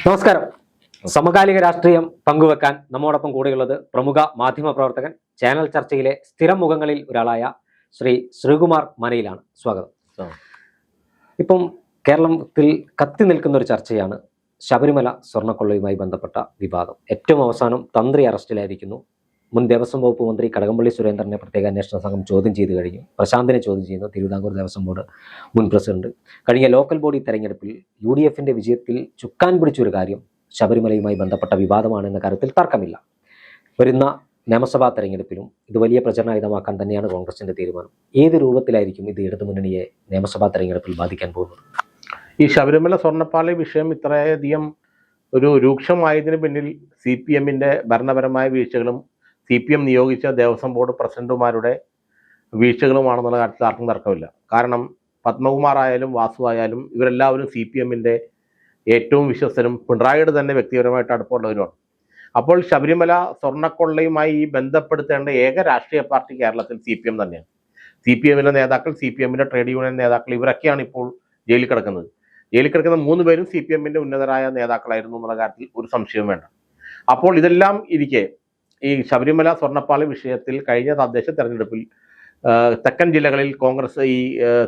നമസ്കാരം. സമകാലിക രാഷ്ട്രീയം പങ്കുവെക്കാൻ നമ്മോടൊപ്പം കൂടെയുള്ളത് പ്രമുഖ മാധ്യമ പ്രവർത്തകൻ, ചാനൽ ചർച്ചയിലെ സ്ഥിരം മുഖങ്ങളിൽ ഒരാളായ ശ്രീ ശ്രീകുമാർ മനയിലാണ്. സ്വാഗതം. ഇപ്പം കേരളത്തിൽ കത്തി നിൽക്കുന്ന ഒരു ചർച്ചയാണ് ശബരിമല സ്വർണ്ണക്കൊള്ളയുമായി ബന്ധപ്പെട്ട വിവാദം. ഏറ്റവും അവസാനം തന്ത്രി അറസ്റ്റിലായിരിക്കുന്നു. മുൻ ദേവസ്വം വകുപ്പ് മന്ത്രി കടകംപള്ളി സുരേന്ദ്രനെ പ്രത്യേക അന്വേഷണ സംഘം ചോദ്യം ചെയ്തു കഴിഞ്ഞു. പ്രശാന്തിനെ ചോദ്യം ചെയ്യുന്നു, തിരുവിതാംകൂർ ദേവസ്വം ബോർഡ് മുൻ പ്രസിഡന്റ്. കഴിഞ്ഞ ലോക്കൽ ബോഡി തെരഞ്ഞെടുപ്പിൽ UDFന്റെ വിജയത്തിൽ ചുക്കാൻ പിടിച്ചൊരു കാര്യം ശബരിമലയുമായി ബന്ധപ്പെട്ട വിവാദമാണെന്ന കാര്യത്തിൽ തർക്കമില്ല. വരുന്ന നിയമസഭാ തെരഞ്ഞെടുപ്പിലും ഇത് വലിയ പ്രചരണായുധമാക്കാൻ തന്നെയാണ് കോൺഗ്രസിന്റെ തീരുമാനം. ഏത് രൂപത്തിലായിരിക്കും ഇത് ഇടതുമുന്നണിയെ നിയമസഭാ തെരഞ്ഞെടുപ്പിൽ ബാധിക്കാൻ പോകുന്നത്? ഈ ശബരിമല സ്വർണ്ണപ്പാളി വിഷയം ഇത്രയധികം ഒരു രൂക്ഷമായതിനു പിന്നിൽ CPMന്റെ ഭരണപരമായ വീഴ്ചകളും CPM നിയോഗിച്ച ദേവസ്വം ബോർഡ് പ്രസിഡന്റുമാരുടെ വീഴ്ചകളുമാണെന്നുള്ള കാര്യത്തിൽ ആർക്കും തർക്കമില്ല. കാരണം പത്മകുമാർ ആയാലും വാസു ആയാലും ഇവരെല്ലാവരും CPMന്റെ ഏറ്റവും വിശ്വസ്തരും പിണറായിയുടെ തന്നെ വ്യക്തിപരമായിട്ട് അടുപ്പമുള്ളവരുമാണ്. അപ്പോൾ ശബരിമല സ്വർണ്ണക്കൊള്ളയുമായി ബന്ധപ്പെടുത്തേണ്ട ഏക രാഷ്ട്രീയ പാർട്ടി കേരളത്തിൽ CPM തന്നെയാണ്. CPMന്റെ നേതാക്കൾ, CPMന്റെ ട്രേഡ് യൂണിയൻ നേതാക്കൾ, ഇവരൊക്കെയാണ് ഇപ്പോൾ ജയിലിൽ കിടക്കുന്നത്. ജയിലിൽ കിടക്കുന്ന 3 പേരും CPMന്റെ ഉന്നതരായ നേതാക്കളായിരുന്നു എന്നുള്ള കാര്യത്തിൽ ഒരു സംശയവും വേണ്ട. അപ്പോൾ ഇതെല്ലാം ഇരിക്കെ ഈ ശബരിമല സ്വർണ്ണപ്പാളി വിഷയത്തിൽ കഴിഞ്ഞ തദ്ദേശ തെരഞ്ഞെടുപ്പിൽ തെക്കൻ ജില്ലകളിൽ കോൺഗ്രസ്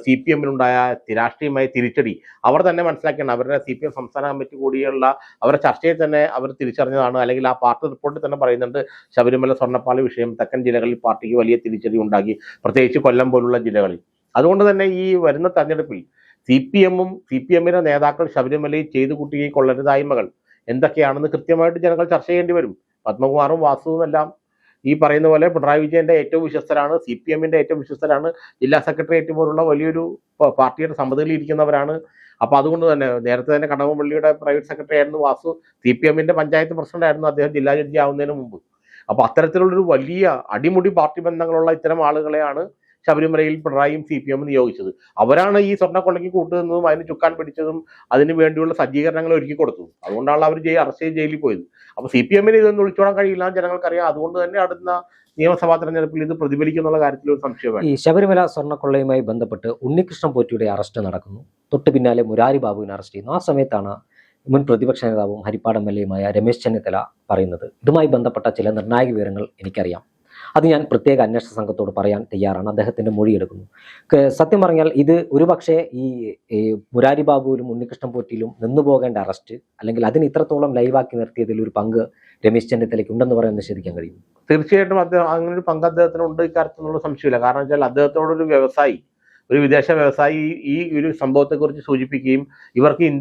CPMനുണ്ടായ രാഷ്ട്രീയമായ തിരിച്ചടി അവർ തന്നെ മനസ്സിലാക്കിയാണ്. അവരുടെ CPM സംസ്ഥാന കമ്മിറ്റി കൂടിയുള്ള അവരുടെ ചർച്ചയിൽ തന്നെ അവർ തിരിച്ചറിഞ്ഞതാണ്. അല്ലെങ്കിൽ ആ പാർട്ടി റിപ്പോർട്ടിൽ തന്നെ പറയുന്നുണ്ട്, ശബരിമല സ്വർണ്ണപ്പാളി വിഷയം തെക്കൻ ജില്ലകളിൽ പാർട്ടിക്ക് വലിയ തിരിച്ചടി ഉണ്ടാക്കി, പ്രത്യേകിച്ച് കൊല്ലം പോലുള്ള ജില്ലകളിൽ. അതുകൊണ്ട് തന്നെ ഈ വരുന്ന തെരഞ്ഞെടുപ്പിൽ CPMന്റെ നേതാക്കൾ ശബരിമലയിൽ ചെയ്തു കൂട്ടിയ കൊള്ളരുതായ്മകൾ എന്തൊക്കെയാണെന്ന് കൃത്യമായിട്ട് ജനങ്ങൾ ചർച്ച ചെയ്യേണ്ടി വരും. പത്മകുമാറും വാസുവും എല്ലാം ഈ പറയുന്ന പോലെ പിണറായി വിജയന്റെ ഏറ്റവും വിശ്വസ്തരാണ്, CPMന്റെ ഏറ്റവും വിശ്വസ്തരാണ്, ജില്ലാ സെക്രട്ടേറിയറ്റ് പോലുള്ള വലിയൊരു പാർട്ടിയുടെ സമ്മതിയിൽ ഇരിക്കുന്നവരാണ്. അപ്പൊ അതുകൊണ്ട് തന്നെ നേരത്തെ തന്നെ കടകംപള്ളിയുടെ പ്രൈവറ്റ് സെക്രട്ടറി ആയിരുന്നു വാസു. CPMന്റെ പഞ്ചായത്ത് പ്രസിഡന്റ് ആയിരുന്നു അദ്ദേഹം ജില്ലാ ജഡ്ജി ആവുന്നതിന് മുമ്പ്. അപ്പൊ അത്തരത്തിലുള്ളൊരു വലിയ അടിമുടി പാർട്ടി ബന്ധങ്ങളുള്ള ഇത്തരം ആളുകളെയാണ് ശബരിമലയിൽ പിണറായിയും CPM നിയോഗിച്ചത്. അവരാണ് ഈ സ്വർണ്ണക്കൊള്ളയ്ക്ക് കൂട്ടുന്നതും അതിന് ചുക്കാൻ പിടിച്ചതും അതിന് വേണ്ടിയുള്ള സജ്ജീകരണങ്ങൾ ഒരുക്കി കൊടുത്തത്. അതുകൊണ്ടാണ് അവർ അറസ്റ്റ് ചെയ്ത് ജയിലിൽ പോയത്. അപ്പൊ CPMന് ഇതൊന്നും ഒളിച്ചോടാൻ കഴിയില്ല, ജനങ്ങൾക്കറിയാം. അതുകൊണ്ട് തന്നെ അടുത്ത നിയമസഭാ തെരഞ്ഞെടുപ്പിൽ ഇത് പ്രതിഫലിക്കുന്നുള്ള കാര്യത്തിൽ ഒരു സംശയമാണ്. ഈ ശബരിമല സ്വർണ്ണക്കൊള്ളയുമായി ബന്ധപ്പെട്ട് ഉണ്ണികൃഷ്ണൻ പോറ്റിയുടെ അറസ്റ്റ് നടക്കുന്നു. തൊട്ടു പിന്നാലെ മുരാരി ബാബുവിനെ അറസ്റ്റ് ചെയ്യുന്നു. ആ സമയത്താണ് മുൻ പ്രതിപക്ഷ നേതാവും ഹരിപ്പാട് MLAയുമായ രമേശ് ചെന്നിത്തല പറയുന്നത്, ഇതുമായി ബന്ധപ്പെട്ട ചില നിർണായക വിവരങ്ങൾ എനിക്കറിയാം, അത് ഞാൻ പ്രത്യേക അന്വേഷണ സംഘത്തോട് പറയാൻ തയ്യാറാണ്. അദ്ദേഹത്തിന്റെ മൊഴിയെടുക്കുന്നു. സത്യം പറഞ്ഞാൽ ഇത് ഒരുപക്ഷെ ഈ മുരാരി ബാബുവിലും ഉണ്ണികൃഷ്ണൻ പോറ്റിയിലും നിന്നുപോകേണ്ട അറസ്റ്റ്, അല്ലെങ്കിൽ അതിന് ഇത്രത്തോളം ലൈവാക്കി നിർത്തിയതിൽ ഒരു പങ്ക് രമേശ് ചെന്നിത്തലയ്ക്ക് ഉണ്ടെന്ന് പറയാൻ നിഷേധിക്കാൻ കഴിയും? തീർച്ചയായിട്ടും അദ്ദേഹം അങ്ങനെ ഒരു പങ്ക് അദ്ദേഹത്തിനുണ്ട്, ഇക്കാര്യത്തിനുള്ള സംശയമില്ല. കാരണം വെച്ചാൽ അദ്ദേഹത്തോടൊരു വ്യവസായി, ഒരു വിദേശ വ്യവസായി ഈ ഒരു സംഭവത്തെക്കുറിച്ച് സൂചിപ്പിക്കുകയും ഇവർക്ക്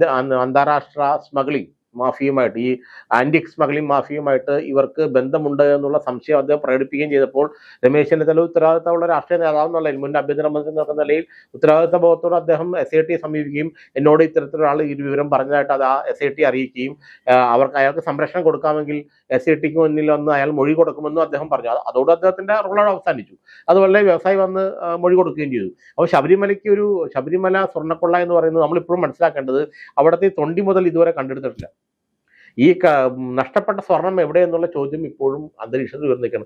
അന്താരാഷ്ട്ര സ്മഗ്ലിംഗ് മാഫിയുമായിട്ട്, ഈ ആന്റിക് സ്മഗ്ലിംഗ് മാഫിയുമായിട്ട് ഇവർക്ക് ബന്ധമുണ്ട് എന്നുള്ള സംശയം അദ്ദേഹം പ്രകടിപ്പിക്കുകയും ചെയ്തപ്പോൾ രമേശ് ചെന്നിത്തല ഉത്തരവാദിത്തമുള്ള രാഷ്ട്രീയ നേതാവ് എന്നുള്ള മുൻ ആഭ്യന്തരമന്ത്രി എന്ന നിലയിൽ ഉത്തരവാദിത്ത ബോധത്തോടെ അദ്ദേഹം SIT സമീപിക്കുകയും എന്നോട് ഇത്തരത്തിലൊരാൾ ഈ വിവരം പറഞ്ഞതായിട്ട് അത് ആ SIT അറിയിക്കുകയും അയാൾക്ക് സംരക്ഷണം കൊടുക്കാമെങ്കിൽ SITക്ക് മുന്നിൽ വന്ന് അയാൾ മൊഴി കൊടുക്കുമെന്നും അദ്ദേഹം പറഞ്ഞു. അതോടെ അദ്ദേഹത്തിന്റെ റോളോട് അവസാനിച്ചു. അതുപോലെ വ്യവസായി വന്ന് മൊഴി കൊടുക്കുകയും ചെയ്തു. അപ്പോൾ ശബരിമല സ്വർണ്ണക്കൊള്ള എന്ന് പറയുന്നത് നമ്മളിപ്പോഴും മനസ്സിലാക്കേണ്ടത് അവിടുത്തെ തൊണ്ടി മുതൽ ഇതുവരെ കണ്ടെടുത്തിട്ടില്ല. ഈ നഷ്ടപ്പെട്ട സ്വർണം എവിടെ എന്നുള്ള ചോദ്യം ഇപ്പോഴും അന്തരീക്ഷത്തിൽ ഉയർന്നിരിക്കുകയാണ്.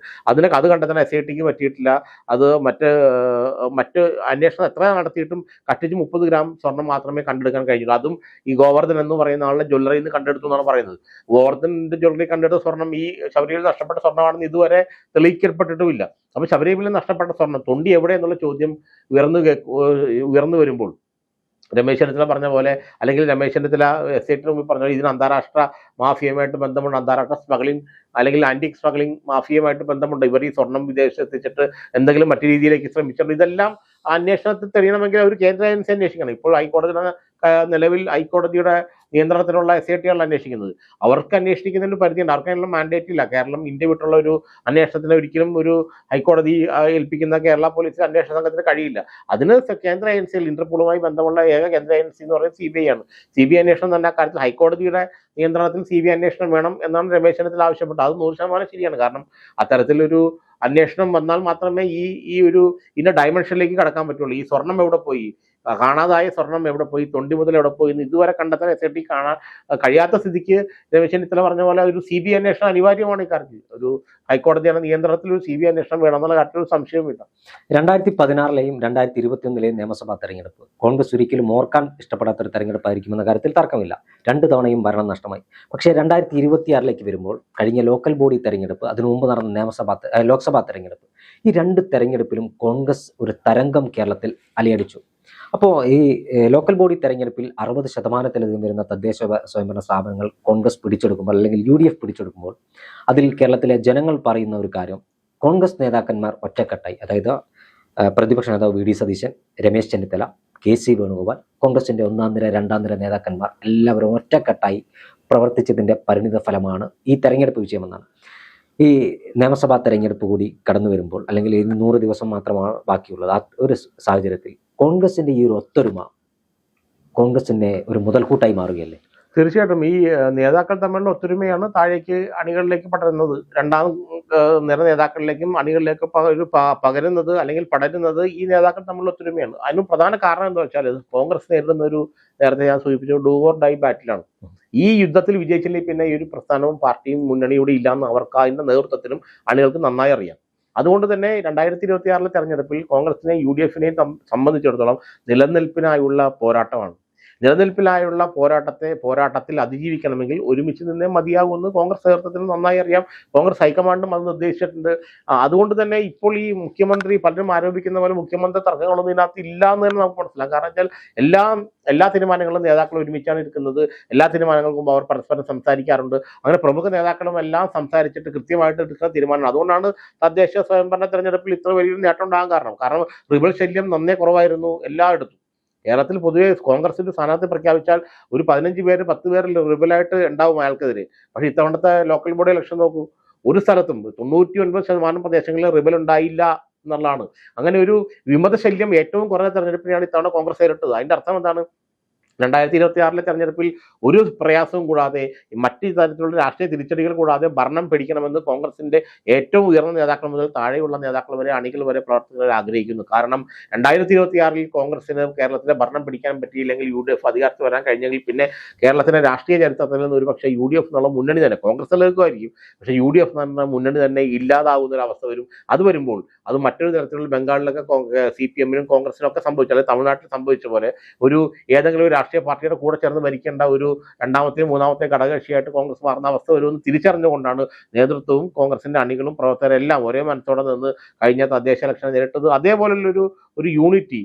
അത് കണ്ടെത്താൻ SITക്ക് പറ്റിയിട്ടില്ല. അത് മറ്റ് അന്വേഷണം എത്ര നടത്തിയിട്ടും കഷ്ടിച്ച് 30 ഗ്രാം സ്വർണം മാത്രമേ കണ്ടെടുക്കാൻ കഴിഞ്ഞുള്ളൂ. അതും ഈ ഗോവർദ്ധൻ എന്ന് പറയുന്ന ആളുടെ ജ്വല്ലറിയിൽ നിന്ന് കണ്ടെടുത്തു എന്നാണ് പറയുന്നത്. ഗോവർദ്ധന്റെ ജ്വല്ലറി കണ്ടെടുത്ത സ്വർണം ഈ ശബരിമലയിൽ നഷ്ടപ്പെട്ട സ്വർണ്ണമാണെന്ന് ഇതുവരെ തെളിയിക്കപ്പെട്ടിട്ടുമില്ല. അപ്പൊ ശബരിമലയിൽ നഷ്ടപ്പെട്ട സ്വർണം തൊണ്ടി എവിടെ എന്നുള്ള ചോദ്യം ഉയർന്നു വരുമ്പോൾ രമേശ് ചെന്നിത്തല പറഞ്ഞ പോലെ, അല്ലെങ്കിൽ രമേശ് ചെന്നിത്തല SITന് മുമ്പിൽ പറഞ്ഞ പോലെ ഇതിന് അന്താരാഷ്ട്ര മാഫിയയുമായിട്ട് ബന്ധമുണ്ട്, അന്താരാഷ്ട്ര സ്മഗ്ലിംഗ് അല്ലെങ്കിൽ ആന്റിക് സ്മഗ്ലിംഗ് മാഫിയയുമായിട്ട് ബന്ധമുണ്ട്, ഇവർ ഈ സ്വർണം വിദേശത്ത് എത്തിച്ചിട്ട് എന്തെങ്കിലും മറ്റു രീതിയിലേക്ക് ശ്രമിച്ചിട്ടുണ്ട്, ഇതെല്ലാം അന്വേഷണത്തിൽ തെളിയണമെങ്കിൽ അവർ കേന്ദ്ര ഏജൻസി അന്വേഷിക്കണം. ഇപ്പോൾ നിലവിൽ ഹൈക്കോടതിയുടെ നിയന്ത്രണത്തിലുള്ള SITകളാണ് അന്വേഷിക്കുന്നത്. അവർക്ക് അന്വേഷിക്കുന്നതിന് പരിധിയുണ്ട്. അവർക്കതിനുള്ള മാൻഡേറ്റ് ഇല്ല. കേരളം ഇന്ത്യ വിട്ടുള്ള ഒരു അന്വേഷണത്തിന് ഒരിക്കലും ഒരു ഹൈക്കോടതി ഏൽപ്പിക്കുന്ന കേരള പോലീസ് അന്വേഷണ സംഘത്തിന് കഴിയില്ല. അതിന് കേന്ദ്ര ഏജൻസികൾ, ഇന്റർപോളുമായി ബന്ധമുള്ള ഏക കേന്ദ്ര ഏജൻസി എന്ന് പറയുന്നത് CBI ആണ്. CBI അന്വേഷണം തന്നെ കാര്യത്തിൽ ഹൈക്കോടതിയുടെ നിയന്ത്രണത്തിൽ CBI അന്വേഷണം വേണം എന്നാണ് രമേശ് ചെന്നിത്തല ആവശ്യപ്പെട്ടത്. അത് 100% ശരിയാണ്. കാരണം അത്തരത്തിലൊരു അന്വേഷണം വന്നാൽ മാത്രമേ ഈ ഒരു ഡയമെൻഷനിലേക്ക് കടക്കാൻ പറ്റുള്ളൂ. ഈ സ്വർണം എവിടെ പോയി, കാണാതായ സ്വർണം എവിടെ പോയി, തൊണ്ടി മുതൽ എവിടെ പോയി എന്ന് ഇതുവരെ കണ്ടെത്താൻ SIT കാണാൻ കഴിയാത്ത സ്ഥിതിക്ക് രമേശ് ചെന്നിത്തല പറഞ്ഞ പോലെ ഒരു CBI അന്വേഷണം അനിവാര്യമാണ് ഇക്കാര്യത്തിൽ. ഒരു ഹൈക്കോടതിയുടെ നിയന്ത്രണത്തിൽ ഒരു CBI അന്വേഷണം വേണമെന്നുള്ള കാര്യത്തിൽ ഒരു സംശയമില്ല. 2016 2021 നിയമസഭാ തെരഞ്ഞെടുപ്പ് കോൺഗ്രസ് ഒരിക്കലും ഓർക്കാൻ ഇഷ്ടപ്പെടാത്ത ഒരു തെരഞ്ഞെടുപ്പായിരിക്കുമെന്ന കാര്യത്തിൽ തർക്കമില്ല. 2 തവണയും ഭരണം നഷ്ടമായി. പക്ഷേ 2026 വരുമ്പോൾ കഴിഞ്ഞ ലോക്കൽ ബോഡി തെരഞ്ഞെടുപ്പ്, അതിനു മുമ്പ് നടന്ന ലോക്സഭാ തെരഞ്ഞെടുപ്പ്, ഈ 2 തെരഞ്ഞെടുപ്പിലും കോൺഗ്രസ് ഒരു തരംഗം കേരളത്തിൽ അലയടിച്ചു. അപ്പോൾ ഈ ലോക്കൽ ബോഡി തെരഞ്ഞെടുപ്പിൽ 60% വരുന്ന തദ്ദേശ സ്വയംഭരണ സ്ഥാപനങ്ങൾ കോൺഗ്രസ് പിടിച്ചെടുക്കുമ്പോൾ അല്ലെങ്കിൽ UDF പിടിച്ചെടുക്കുമ്പോൾ അതിൽ കേരളത്തിലെ ജനങ്ങൾ പറയുന്ന ഒരു കാര്യം, കോൺഗ്രസ് നേതാക്കന്മാർ ഒറ്റക്കെട്ടായി, അതായത് പ്രതിപക്ഷ നേതാവ് VD സതീശൻ, രമേശ് ചെന്നിത്തല, KC വേണുഗോപാൽ, കോൺഗ്രസിന്റെ 1ാം നിര 2ാം നിര നേതാക്കന്മാർ എല്ലാവരും ഒറ്റക്കെട്ടായി പ്രവർത്തിച്ചതിന്റെ പരിണിത ഫലമാണ് ഈ തെരഞ്ഞെടുപ്പ് വിജയമെന്നാണ്. ഈ നിയമസഭാ തെരഞ്ഞെടുപ്പ് കൂടി കടന്നു വരുമ്പോൾ, അല്ലെങ്കിൽ 100 ദിവസം മാത്രമാണ് ബാക്കിയുള്ളത്, ആ ഒരു സാഹചര്യത്തിൽ കോൺഗ്രസിന്റെ ഈ ഒരു ഒത്തൊരുമ കോൺഗ്രസിന്റെ ഒരു മുതൽക്കൂട്ടായി മാറുകയല്ലേ? തീർച്ചയായിട്ടും ഈ നേതാക്കൾ തമ്മിലുള്ള ഒത്തൊരുമയാണ് താഴേക്ക് അണികളിലേക്ക് പടരുന്നത്. 2ാം നിര നേതാക്കളിലേക്കും അണികളിലേക്ക് പകരുന്നത് അല്ലെങ്കിൽ പടരുന്നത് ഈ നേതാക്കൾ തമ്മിലുള്ള ഒത്തൊരുമയാണ്. അതിന് പ്രധാന കാരണം എന്താ വെച്ചാൽ കോൺഗ്രസ് നേരിടുന്ന ഒരു, നേരത്തെ ഞാൻ സൂചിപ്പിച്ചു, ഡൂ ഓർ ഡൈ ബാറ്റിലാണ്. ഈ യുദ്ധത്തിൽ വിജയിച്ചില്ലെങ്കിൽ പിന്നെ ഈ ഒരു പ്രസ്ഥാനവും പാർട്ടിയും മുന്നണിയുടെ ഇല്ലാന്ന് അവർക്ക് അതിന്റെ നേതൃത്വത്തിനും അണികൾക്ക് നന്നായി അറിയാം. അതുകൊണ്ട് തന്നെ 2026 തെരഞ്ഞെടുപ്പിൽ കോൺഗ്രസിനെ UDFനെയും സംബന്ധിച്ചിടത്തോളം നിലനിൽപ്പിനായുള്ള പോരാട്ടമാണ്. നിലനിൽപ്പിനായുള്ള പോരാട്ടത്തിൽ അതിജീവിക്കണമെങ്കിൽ ഒരുമിച്ച് നിന്നേ മതിയാകുമെന്ന് കോൺഗ്രസ് നേതൃത്വത്തിന് നന്നായി അറിയാം. കോൺഗ്രസ് ഹൈക്കമാൻഡും അത് നിർദ്ദേശിച്ചിട്ടുണ്ട്. അതുകൊണ്ട് തന്നെ ഇപ്പോൾ ഈ മുഖ്യമന്ത്രി, പലരും ആരോപിക്കുന്ന പോലെ മുഖ്യമന്ത്രി തർക്കങ്ങളൊന്നും ഇതിനകത്ത് ഇല്ല എന്ന് തന്നെ നമുക്ക് മനസ്സിലാക്കാം. കാരണം വെച്ചാൽ എല്ലാ തീരുമാനങ്ങളും നേതാക്കൾ ഒരുമിച്ചാണ് എടുക്കുന്നത്. എല്ലാ തീരുമാനങ്ങൾക്കും അവർ പരസ്പരം സംസാരിക്കാറുണ്ട്. അങ്ങനെ പ്രമുഖ നേതാക്കളും എല്ലാം സംസാരിച്ചിട്ട് കൃത്യമായിട്ട് എടുക്കുന്ന തീരുമാനമാണ്. അതുകൊണ്ടാണ് തദ്ദേശ സ്വയംഭരണ തെരഞ്ഞെടുപ്പിൽ ഇത്ര വലിയൊരു നേട്ടം ഉണ്ടാകാൻ കാരണം റിബൽ ശല്യം നന്നേ കുറവായിരുന്നു എല്ലായിടത്തും. കേരളത്തിൽ പൊതുവെ കോൺഗ്രസിന്റെ സ്ഥാനാർത്ഥി പ്രഖ്യാപിച്ചാൽ ഒരു 15 പേര് 10 പേരിൽ റിബലായിട്ട് ഉണ്ടാവും അയാൾക്കെതിരെ. പക്ഷേ ഇത്തവണത്തെ ലോക്കൽ ബോഡി ഇലക്ഷൻ നോക്കൂ, ഒരു സ്ഥലത്തും 99% പ്രദേശങ്ങളിൽ റിബൽ ഉണ്ടായില്ല എന്നുള്ളതാണ്. അങ്ങനെ ഒരു വിമതശല്യം ഏറ്റവും കുറഞ്ഞ തെരഞ്ഞെടുപ്പിനെയാണ് ഇത്തവണ കോൺഗ്രസ് നേരിട്ടത്. അതിന്റെ അർത്ഥം എന്താണ്? 2026 തെരഞ്ഞെടുപ്പിൽ ഒരു പ്രയാസവും കൂടാതെ, മറ്റു തരത്തിലുള്ള രാഷ്ട്രീയ തിരിച്ചടികൾ കൂടാതെ ഭരണം പിടിക്കണമെന്ന് കോൺഗ്രസിന്റെ ഏറ്റവും ഉയർന്ന നേതാക്കൾ മുതൽ താഴെയുള്ള നേതാക്കൾ വരെ, അണികൾ വരെ, പ്രവർത്തകർ ആഗ്രഹിക്കുന്നു. കാരണം 2026 കോൺഗ്രസിന് കേരളത്തിലെ ഭരണം പിടിക്കാൻ പറ്റിയില്ലെങ്കിൽ, UDF അധികാരത്തിൽ വരാൻ കഴിഞ്ഞെങ്കിൽ പിന്നെ കേരളത്തിലെ രാഷ്ട്രീയ ചരിത്രത്തിൽ നിന്ന് ഒരുപക്ഷെ UDF എന്നുള്ള മുന്നണി തന്നെ, കോൺഗ്രസ് നിലനിൽക്കുമായിരിക്കും, പക്ഷേ UDF എന്ന മുന്നണി തന്നെ ഇല്ലാതാവുന്ന ഒരു അവസ്ഥ വരും. അത് വരുമ്പോൾ അത് മറ്റൊരു തരത്തിലുള്ള ബംഗാളിലൊക്കെ CPM-നും കോൺഗ്രസിനും ഒക്കെ സംഭവിച്ചു, അല്ലെങ്കിൽ തമിഴ്നാട്ടിൽ സംഭവിച്ച പോലെ ഒരു ഏതെങ്കിലും രാഷ്ട്രീയ പാർട്ടിയുടെ കൂടെ ചേർന്ന് ഭരിക്കേണ്ട ഒരു 2ാമത്തെയും 3ാമത്തെയും ഘടകകക്ഷിയായിട്ട് കോൺഗ്രസ് മാറുന്ന അവസ്ഥ വരുമെന്ന് തിരിച്ചറിഞ്ഞുകൊണ്ടാണ് നേതൃത്വവും കോൺഗ്രസിന്റെ അണികളും പ്രവർത്തകരെല്ലാം ഒരേ മനസ്സോടെ നിന്ന് കഴിഞ്ഞ തദ്ദേശ ഇലക്ഷൻ നേരിട്ടത്. അതേപോലുള്ളൊരു യൂണിറ്റി,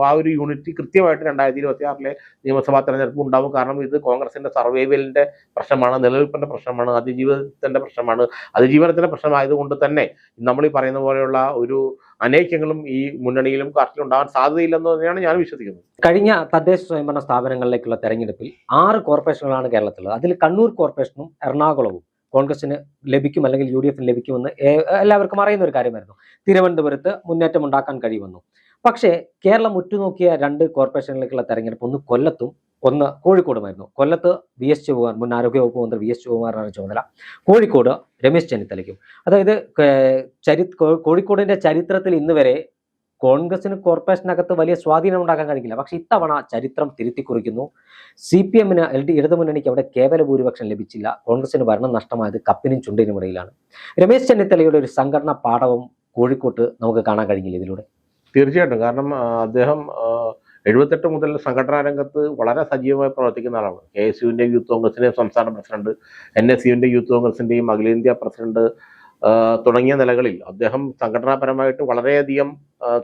ആ ഒരു യൂണിറ്റി കൃത്യമായിട്ട് 2026 നിയമസഭാ തെരഞ്ഞെടുപ്പ് ഉണ്ടാവും. കാരണം ഇത് കോൺഗ്രസിന്റെ സർവൈവലിന്റെ പ്രശ്നമാണ്, നിലനിൽപ്പിന്റെ പ്രശ്നമാണ്, അതിജീവനത്തിന്റെ പ്രശ്നമാണ്. അതിജീവനത്തിന്റെ പ്രശ്നമായതുകൊണ്ട് തന്നെ നമ്മൾ ഈ പറയുന്ന പോലെയുള്ള ഒരു അനൈക്യങ്ങളും ഈ മുന്നണിയിലും പാർട്ടിയിലും ഉണ്ടാകാൻ സാധ്യതയില്ലെന്ന് തന്നെയാണ് ഞാൻ വിശ്വസിക്കുന്നത്. കഴിഞ്ഞ തദ്ദേശ സ്വയംഭരണ സ്ഥാപനങ്ങളിലേക്കുള്ള തെരഞ്ഞെടുപ്പിൽ 6 കോർപ്പറേഷനുകളാണ് കേരളത്തിലുള്ളത്. അതിൽ കണ്ണൂർ കോർപ്പറേഷനും എറണാകുളവും കോൺഗ്രസിന് ലഭിക്കും, അല്ലെങ്കിൽ UDFന് ലഭിക്കുമെന്ന് എല്ലാവർക്കും അറിയുന്ന ഒരു കാര്യമായിരുന്നു. തിരുവനന്തപുരത്ത് മുന്നേറ്റം ഉണ്ടാക്കാൻ കഴിയുമെന്നും. പക്ഷേ കേരളം ഉറ്റുനോക്കിയ 2 കോർപ്പറേഷനിലേക്കുള്ള തെരഞ്ഞെടുപ്പ്, ഒന്ന് കൊല്ലത്തും ഒന്ന് കോഴിക്കോടുമായിരുന്നു. കൊല്ലത്ത് VS ശിവകുമാർ, മുൻ ആരോഗ്യവകുപ്പ് മന്ത്രി VS ശിവകുമാറിനാണ് ചുമതല. കോഴിക്കോട് രമേശ് ചെന്നിത്തലയ്ക്കും. അതായത് കോഴിക്കോടിന്റെ ചരിത്രത്തിൽ ഇന്ന് വരെ കോൺഗ്രസിന് കോർപ്പറേഷനകത്ത് വലിയ സ്വാധീനം ഉണ്ടാക്കാൻ കഴിയില്ല. പക്ഷെ ഇത്തവണ ചരിത്രം തിരുത്തി കുറിക്കുന്നു. CPM-ന് ഇടതുമുന്നണിക്ക് അവിടെ കേവല ഭൂരിപക്ഷം ലഭിച്ചില്ല. കോൺഗ്രസിന് ഭരണം നഷ്ടമായത് കപ്പിനും ചുണ്ടിനും ഇടയിലാണ്. രമേശ് ചെന്നിത്തലയുടെ ഒരു സംഘടനാ പാഠവും കോഴിക്കോട്ട് നമുക്ക് കാണാൻ കഴിഞ്ഞില്ല ഇതിലൂടെ? തീർച്ചയായിട്ടും. കാരണം അദ്ദേഹം 78 മുതൽ സംഘടനാ രംഗത്ത് വളരെ സജീവമായി പ്രവർത്തിക്കുന്ന ആളാണ്. KSUവിന്റെയും യൂത്ത് കോൺഗ്രസിന്റെയും സംസ്ഥാന പ്രസിഡന്റ്, NSUവിന്റെയും യൂത്ത് കോൺഗ്രസിന്റെയും അഖിലേന്ത്യാ പ്രസിഡന്റ് തുടങ്ങിയ നിലകളിൽ അദ്ദേഹം സംഘടനാപരമായിട്ട് വളരെയധികം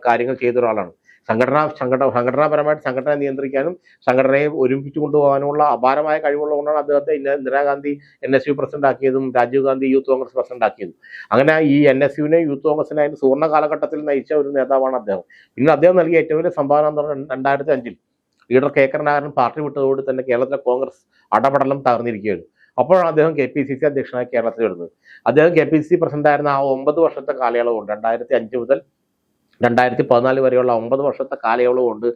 കാര്യങ്ങൾ ചെയ്ത ഒരാളാണ്. സംഘടനാപരമായിട്ട് സംഘടനയെ നിയന്ത്രിക്കാനും സംഘടനയെ ഒരുമിച്ച് കൊണ്ടുപോകാനുമുള്ള അപാരമായ കഴിവുള്ളതുകൊണ്ടാണ് അദ്ദേഹത്തെ ഇന്ദിരാഗാന്ധി NSU പ്രസിഡന്റ് ആക്കിയതും രാജീവ് ഗാന്ധി യൂത്ത് കോൺഗ്രസ് പ്രസിഡന്റ് ആക്കിയതും. അങ്ങനെ ഈ NSUവിനെ യൂത്ത് കോൺഗ്രസിനെ അതിന് സുവർണ്ണ കാലഘട്ടത്തിൽ നയിച്ച ഒരു നേതാവാണ് അദ്ദേഹം. പിന്നെ അദ്ദേഹം നൽകിയ ഏറ്റവും വലിയ സംഭാവന എന്ന് പറഞ്ഞാൽ 2005 ലീഡർ K കരുണാകരൻ പാർട്ടി വിട്ടതോടെ തന്നെ കേരളത്തിലെ കോൺഗ്രസ് അടപടലം തകർന്നിരിക്കുകയായിരുന്നു. അപ്പോഴാണ് അദ്ദേഹം KPCC അധ്യക്ഷനായി കേരളത്തിൽ വരുന്നത്. അദ്ദേഹം KPCC പ്രസിഡന്റ് ആയിരുന്ന ആ 9 വർഷത്തെ കാലയളവ് കൊണ്ട്, 2005 മുതൽ 2014 വരെയുള്ള 9 വർഷത്തെ കാലയളവ് കൊണ്ട്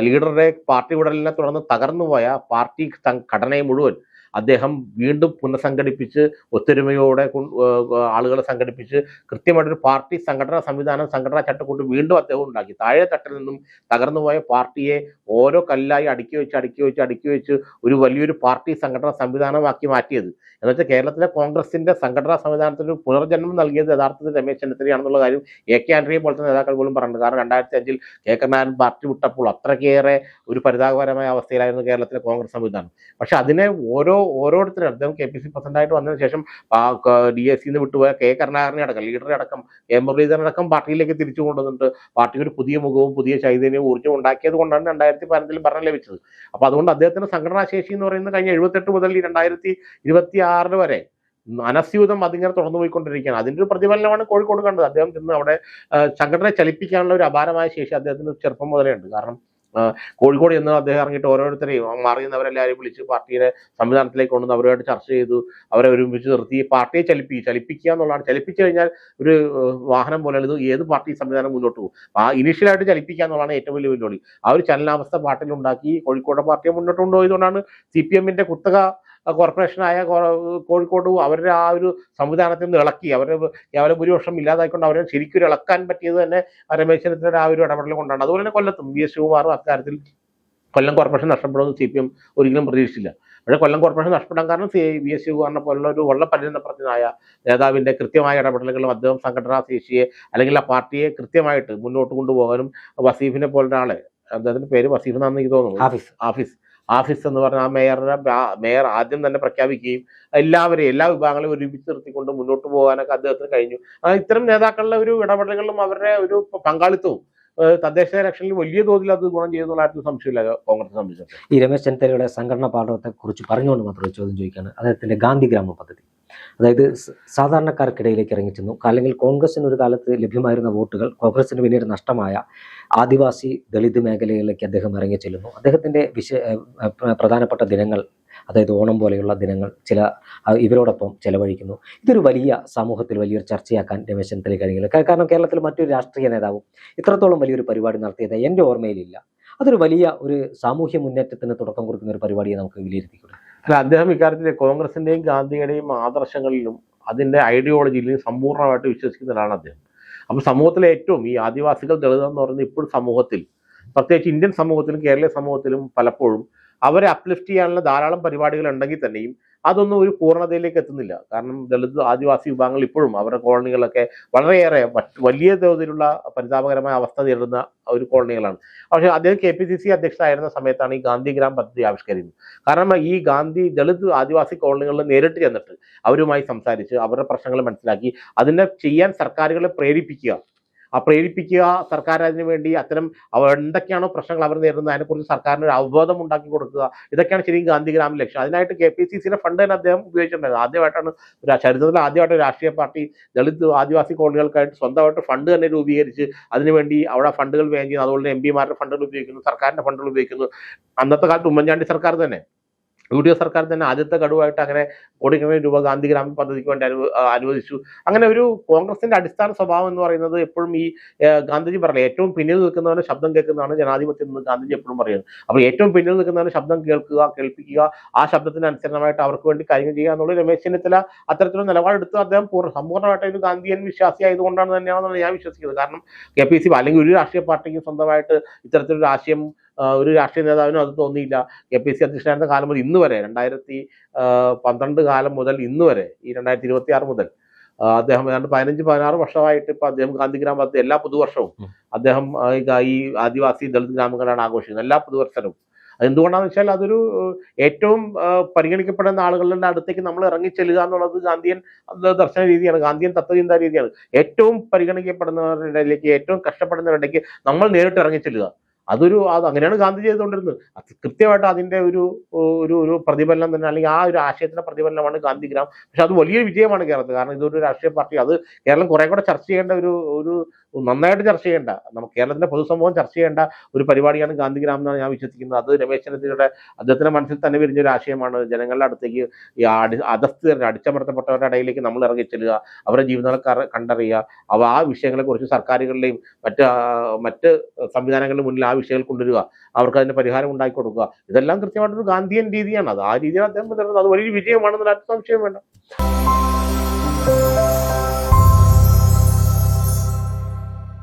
ലീഡറുടെ പാർട്ടി വിടലിനെ തുടർന്ന് തകർന്നുപോയ പാർട്ടി ഘടനയെ മുഴുവൻ അദ്ദേഹം വീണ്ടും പുനഃസംഘടിപ്പിച്ച് ഒത്തൊരുമയോടെ ആളുകളെ സംഘടിപ്പിച്ച് കൃത്യമായിട്ടൊരു പാർട്ടി സംഘടനാ സംവിധാനം, സംഘടനാ ചട്ടക്കൂട്ട് വീണ്ടും അദ്ദേഹം ഉണ്ടാക്കി. താഴെ തട്ടിൽ നിന്നും തകർന്നുപോയ പാർട്ടിയെ ഓരോ കല്ലായി അടുക്കി വെച്ച് ഒരു വലിയൊരു പാർട്ടി സംഘടനാ സംവിധാനമാക്കി മാറ്റിയത്. എന്നുവെച്ചാൽ കേരളത്തിലെ കോൺഗ്രസിന്റെ സംഘടനാ സംവിധാനത്തിന് പുനർജന്മം നൽകിയത് യഥാർത്ഥത്തിൽ രമേശ് ചെന്നിത്തലയാണെന്നുള്ള കാര്യം AK ആന്റണിയെ പോലത്തെ നേതാക്കൾ പോലും പറഞ്ഞിട്ടുണ്ട്. കാരണം 2005 കെ കരുണാകരൻ പാർട്ടി വിട്ടപ്പോൾ അത്രയ്ക്കേറെ ഒരു പരിതാപകരമായ അവസ്ഥയിലായിരുന്നു കേരളത്തിലെ കോൺഗ്രസ് സംവിധാനം. പക്ഷെ അതിനെ ഓരോരുത്തരും, അദ്ദേഹം KPC പ്രസിഡന്റായിട്ട് വന്നതിന് ശേഷം DSC വിട്ടുപോയ കെ കരുണാകരനെ അടക്കം, ലീഡറെ അടക്കം, മുരളീധരൻ അടക്കം പാർട്ടിയിലേക്ക് തിരിച്ചു കൊണ്ടുവന്നിട്ട് പാർട്ടിക്ക് ഒരു പുതിയ മുഖവും പുതിയ ചൈതന്യവും ഊർജ്ജവും ഉണ്ടാക്കിയത് കൊണ്ടാണ് 2015 ഭരണം ലഭിച്ചത്. അപ്പൊ അതുകൊണ്ട് അദ്ദേഹത്തിന്റെ സംഘടനാ ശേഷി എന്ന് പറയുന്നത് കഴിഞ്ഞ 78 മുതൽ 2026 വരെ അനസ്യൂതം അതിങ്ങനെ തുടർന്നു പോയിക്കൊണ്ടിരിക്കുകയാണ്. അതിന്റെ ഒരു പ്രതിഫലനമാണ് കോഴിക്കോട് കണ്ടത്. അദ്ദേഹം ചെന്ന് അവിടെ സംഘടനയെ ചലിപ്പിക്കാനുള്ള ഒരു അപാരമായ ശേഷി അദ്ദേഹത്തിന് ചെറുപ്പം മുതലേ ഉണ്ട്. കാരണം കോഴിക്കോട് ചെന്ന് അദ്ദേഹം ഇറങ്ങിയിട്ട് ഓരോരുത്തരെയും മാറിയുന്നവരെല്ലാവരെയും വിളിച്ച് പാർട്ടിയുടെ സംവിധാനത്തിലേക്ക് കൊണ്ടുവന്ന് അവരുമായിട്ട് ചർച്ച ചെയ്തു, അവരെ ഒരുമിച്ച് നിർത്തി പാർട്ടിയെ ചലിപ്പിക്കുക എന്നുള്ളതാണ്. ചലിപ്പിച്ചു കഴിഞ്ഞാൽ ഒരു വാഹനം പോലെയാണ് ഇത്, ഏത് പാർട്ടി സംവിധാനം മുന്നോട്ട് പോകും. ഇനീഷ്യലായിട്ട് ചലിപ്പിക്കുക എന്നുള്ളതാണ് ഏറ്റവും വലിയ വെല്ലുവിളി. ആ ഒരു ചലനാവസ്ഥ പാർട്ടിയിലുണ്ടാക്കി കോഴിക്കോട് പാർട്ടിയെ മുന്നോട്ട് കൊണ്ടുപോയതുകൊണ്ടാണ് CPM-ന്റെ കുത്തക കോർപ്പറേഷനായ കോഴിക്കോട് അവരുടെ ആ ഒരു സംവിധാനത്തിൽ നിന്ന് ഇളക്കി അവരെ ഭൂരിപക്ഷം ഇല്ലാതായിക്കൊണ്ട് അവരെ ശരിക്കും ഇളക്കാൻ പറ്റിയത് തന്നെ രമേശ് ചെന്നിത്തലയുടെ ആ ഒരു ഇടപെടൽ കൊണ്ടാണ്. അതുപോലെ തന്നെ കൊല്ലത്തും VS ശിവകുമാറും അക്കാര്യത്തിൽ കൊല്ലം കോർപ്പറേഷൻ നഷ്ടപ്പെടുമെന്ന് CPM ഒരിക്കലും പ്രതീക്ഷിച്ചില്ല. പക്ഷേ കൊല്ലം കോർപ്പറേഷൻ നഷ്ടപ്പെടാൻ കാരണം VS ശിവകുമാറിനെ പോലുള്ള ഒരു വളരെ പരിണതപ്രജ്ഞനായ നേതാവിന്റെ കൃത്യമായ ഇടപെടലുകളും അദ്ദേഹം സംഘടനാ ശേഷിയെ അല്ലെങ്കിൽ ആ പാർട്ടിയെ കൃത്യമായിട്ട് മുന്നോട്ട് കൊണ്ടുപോകാനും വസീഫിനെ പോലെ ഒരാളെ, അദ്ദേഹത്തിന്റെ പേര് വസീഫ് എന്നാണെന്ന് എനിക്ക് തോന്നുന്നു, ആഫീസ് എന്ന് പറഞ്ഞ ആ മേയർ ആദ്യം തന്നെ പ്രഖ്യാപിക്കുകയും എല്ലാ വിഭാഗങ്ങളെയും ഒരുമിച്ച് നിർത്തിക്കൊണ്ട് മുന്നോട്ട് പോകാനൊക്കെ അദ്ദേഹത്തിന് കഴിഞ്ഞു. ഇത്തരം നേതാക്കളുടെ ഒരു ഇടപെടലുകളും അവരുടെ ഒരു പങ്കാളിത്തവും തദ്ദേശ ഇലക്ഷനിൽ വലിയ തോതിൽ അത് ഗുണം ചെയ്യുന്നുള്ള കാര്യത്തിൽ സംശയമില്ല കോൺഗ്രസ് സംബന്ധിച്ചത്. ഈ രമേശ് ചെന്നിത്തലയുടെ സംഘടനാ പാഠത്തെ കുറിച്ച് പറഞ്ഞുകൊണ്ട് മാത്രം ചോദ്യം ചോദിക്കുകയാണ്. അദ്ദേഹത്തിന്റെ ഗാന്ധിഗ്രാമ പദ്ധതി, അതായത് സാധാരണക്കാർക്കിടയിലേക്ക് ഇറങ്ങിച്ചെന്നു, അല്ലെങ്കിൽ കോൺഗ്രസിന് ഒരു കാലത്ത് ലഭ്യമായിരുന്ന വോട്ടുകൾ കോൺഗ്രസിന് പിന്നീട് നഷ്ടമായ ആദിവാസി ദളിത് മേഖലകളിലേക്ക് അദ്ദേഹം ഇറങ്ങിച്ചെല്ലുന്നു. അദ്ദേഹത്തിന്റെ പ്രധാനപ്പെട്ട ദിനങ്ങൾ, അതായത് ഓണം പോലെയുള്ള ദിനങ്ങൾ ഇവരോടൊപ്പം ചെലവഴിക്കുന്നു. ഇതൊരു വലിയ സമൂഹത്തിൽ വലിയൊരു ചർച്ചയാക്കാൻ രമേശ് ചെന്നിത്തല കഴിഞ്ഞില്ല. കാരണം കേരളത്തിൽ മറ്റൊരു രാഷ്ട്രീയ നേതാവും ഇത്രത്തോളം വലിയൊരു പരിപാടി നടത്തിയത് എൻ്റെ ഓർമ്മയിലില്ല. അതൊരു വലിയ ഒരു സാമൂഹ്യ മുന്നേറ്റത്തിന് തുടക്കം കുറിക്കുന്ന ഒരു പരിപാടിയെ നമുക്ക് വിലയിരുത്തിക്കൂടെ? അല്ല, അദ്ദേഹം ഇക്കാര്യത്തിൽ കോൺഗ്രസിന്റെയും ഗാന്ധിയുടെയും ആദർശങ്ങളിലും അതിന്റെ ഐഡിയോളജിയിലും സമ്പൂർണ്ണമായിട്ട് വിശ്വസിക്കുന്നതാണ് അദ്ദേഹം. അപ്പൊ സമൂഹത്തിലെ ഏറ്റവും ഈ ആദിവാസികൾ, ദളിതർ എന്ന് പറയുന്നത് ഇപ്പോഴും സമൂഹത്തിൽ, പ്രത്യേകിച്ച് ഇന്ത്യൻ സമൂഹത്തിലും കേരളീയ സമൂഹത്തിലും പലപ്പോഴും അവരെ അപ്ലിഫ്റ്റ് ചെയ്യാനുള്ള ധാരാളം പരിപാടികൾ ഉണ്ടെങ്കിൽ തന്നെയും അതൊന്നും ഒരു പൂർണ്ണതയിലേക്ക് എത്തുന്നില്ല. കാരണം ദളിത് ആദിവാസി വിഭാഗങ്ങൾ ഇപ്പോഴും അവരുടെ കോളനികളൊക്കെ വളരെയേറെ വലിയ തോതിലുള്ള പരിതാപകരമായ അവസ്ഥ നേരിടുന്ന ഒരു കോളനികളാണ്. പക്ഷേ അദ്ദേഹം KPCC അധ്യക്ഷനായിരുന്ന സമയത്താണ് ഈ ഗാന്ധിഗ്രാം പദ്ധതി ആവിഷ്കരിക്കുന്നത്. കാരണം ഈ ദളിത് ആദിവാസി കോളനികളിൽ നേരിട്ട് ചെന്നിട്ട് അവരുമായി സംസാരിച്ച് അവരുടെ പ്രശ്നങ്ങൾ മനസ്സിലാക്കി അതിനെ ചെയ്യാൻ സർക്കാരുകളെ പ്രേരിപ്പിക്കുക, സർക്കാർ അതിനു വേണ്ടി അത്തരം എന്തൊക്കെയാണോ പ്രശ്നങ്ങൾ അവർ നേരിടുന്നത് അതിനെക്കുറിച്ച് സർക്കാരിന് ഒരു അവബോധം ഉണ്ടാക്കി കൊടുക്കുക. ഇതൊക്കെയാണ് ശരിക്കും ഗാന്ധിഗ്രാമ ലക്ഷ്യം. അതിനായിട്ട് KPCCയുടെ ഫണ്ട് തന്നെ അദ്ദേഹം ഉപയോഗിച്ചിട്ടുണ്ടായിരുന്നു. ആദ്യമായിട്ടാണ് ചരിത്രത്തിൽ ആദ്യമായിട്ട് രാഷ്ട്രീയ പാർട്ടി ദളിത് ആദിവാസി കോളനികൾക്കായിട്ട് സ്വന്തമായിട്ട് ഫണ്ട് തന്നെ രൂപീകരിച്ച് അതിനുവേണ്ടി അവിടെ ഫണ്ടുകൾ വ്യയം ചെയ്യുന്നു. അതുപോലെ MPമാരുടെ ഫണ്ടുകൾ ഉപയോഗിക്കുന്നു, സർക്കാരിന്റെ ഫണ്ടുകൾ ഉപയോഗിക്കുന്നു. അന്നത്തെ കാലത്ത് ഉമ്മൻചാണ്ടി സർക്കാർ തന്നെ, UDF സർക്കാർ തന്നെ ആദ്യത്തെ ഗഡുവായിട്ട് അങ്ങനെ കോടിക്കണക്കിന് രൂപ ഗാന്ധിഗ്രാമ പദ്ധതിക്ക് വേണ്ടി അനുവദിച്ചു. അങ്ങനെ ഒരു കോൺഗ്രസിന്റെ അടിസ്ഥാന സ്വഭാവം എന്ന് പറയുന്നത് എപ്പോഴും ഈ ഗാന്ധിജി പറഞ്ഞത് ഏറ്റവും പിന്നിൽ നിൽക്കുന്നവന് ശബ്ദം കേൾക്കുന്നതാണ് ജനാധിപത്യം എന്ന് ഗാന്ധിജി എപ്പോഴും പറയുന്നത്. അപ്പോൾ ഏറ്റവും പിന്നിൽ നിൽക്കുന്നവന് ശബ്ദം കേൾപ്പിക്കുക, ആ ശബ്ദത്തിന് അനുസരണമായിട്ട് അവർക്ക് വേണ്ടി കാര്യങ്ങൾ ചെയ്യുക എന്നുള്ള രമേശ് ചെന്നിത്തല അത്തരത്തിലുള്ള നിലപാടെടുത്ത് അദ്ദേഹം സമ്പൂർണ്ണമായിട്ട് ഒരു ഗാന്ധിയൻ വിശ്വാസി ആയതുകൊണ്ടാണ് തന്നെയാണെന്നാണ് ഞാൻ വിശ്വസിക്കുന്നത്. കാരണം KPCC അല്ലെങ്കിൽ ഒരു രാഷ്ട്രീയ പാർട്ടിക്കും സ്വന്തമായിട്ട് ഇത്തരത്തിലൊരു ആശയം ഒരു രാഷ്ട്രീയ നേതാവിനും അത് തോന്നിയില്ല. KPCC അധ്യക്ഷനായിരുന്ന കാലം മുതൽ ഇന്ന് വരെ 2012 കാലം മുതൽ ഇന്ന് വരെ ഈ 2026 മുതൽ അദ്ദേഹം ഏതാണ്ട് 15-16 വർഷമായിട്ട് ഇപ്പൊ അദ്ദേഹം ഗാന്ധിഗ്രാമ പദ്ധതി എല്ലാ പുതുവർഷവും അദ്ദേഹം ഈ ആദിവാസി ദളിത് ഗ്രാമങ്ങളാണ് ആഘോഷിക്കുന്നത് എല്ലാ പുതുവർഷവും. അതെന്തുകൊണ്ടാണെന്ന് വെച്ചാൽ അതൊരു ഏറ്റവും പരിഗണിക്കപ്പെടുന്ന ആളുകളുടെ അടുത്തേക്ക് നമ്മൾ ഇറങ്ങിച്ചെല്ലുക എന്നുള്ളത് ഗാന്ധിയൻ ദർശന രീതിയാണ്, ഗാന്ധിയൻ തത്വചിന്താ രീതിയാണ്. ഏറ്റവും പരിഗണിക്കപ്പെടുന്നവരുടെ ഇടയിലേക്ക്, ഏറ്റവും കഷ്ടപ്പെടുന്നവരുടെ ഇടയ്ക്ക് നമ്മൾ നേരിട്ട് ഇറങ്ങിച്ചെല്ലുക. അങ്ങനെയാണ് ഗാന്ധി ചെയ്തുകൊണ്ടിരുന്നത്. കൃത്യമായിട്ട് അതിന്റെ ഒരു പ്രതിഫലനം തന്നെ, അല്ലെങ്കിൽ ആ ഒരു ആശയത്തിന്റെ പ്രതിഫലനമാണ് ഗാന്ധിഗ്രാം. പക്ഷെ അത് വലിയ വിജയമാണ് കേരളത്തിൽ. കാരണം ഇതൊരു രാഷ്ട്രീയ പാർട്ടി, അത് കേരളം കുറെ കൂടെ ചർച്ച ചെയ്യേണ്ട ഒരു നന്നായിട്ട് ചർച്ച ചെയ്യേണ്ട, നമുക്ക് കേരളത്തിന്റെ പൊതുസമൂഹം ചർച്ച ചെയ്യേണ്ട ഒരു പരിപാടിയാണ് ഗാന്ധിഗ്രാം എന്നാണ് ഞാൻ വിശ്വസിക്കുന്നത്. അത് രമേശ് ചെന്നിത്തലയുടെ അദ്ദേഹത്തിന്റെ മനസ്സിൽ തന്നെ വിരിഞ്ഞ ഒരു ആശയമാണ്. ജനങ്ങളുടെ അടുത്തേക്ക് ഈ അധസ്ഥിതരുടെ അടിച്ചമർത്തപ്പെട്ടവരുടെ ഇടയിലേക്ക് നമ്മൾ ഇറങ്ങി ചെല്ലുക, അവരുടെ ജീവിതങ്ങളെ കണ്ടറിയുക, ആ വിഷയങ്ങളെ കുറിച്ച് സർക്കാരുകളുടെയും മറ്റ് സംവിധാനങ്ങളുടെ മുന്നിൽ ആ വിഷയങ്ങൾ കൊണ്ടുവരിക, അവർക്ക് അതിന്റെ പരിഹാരം ഉണ്ടാക്കി കൊടുക്കുക. ഇതെല്ലാം കൃത്യമായിട്ടൊരു ഗാന്ധിയൻ രീതിയാണ്. അത് ആ രീതിയിൽ അദ്ദേഹം തുടരുന്നത്. അത് വലിയൊരു വിജയമാണെന്നുള്ള സംശയം വേണ്ട.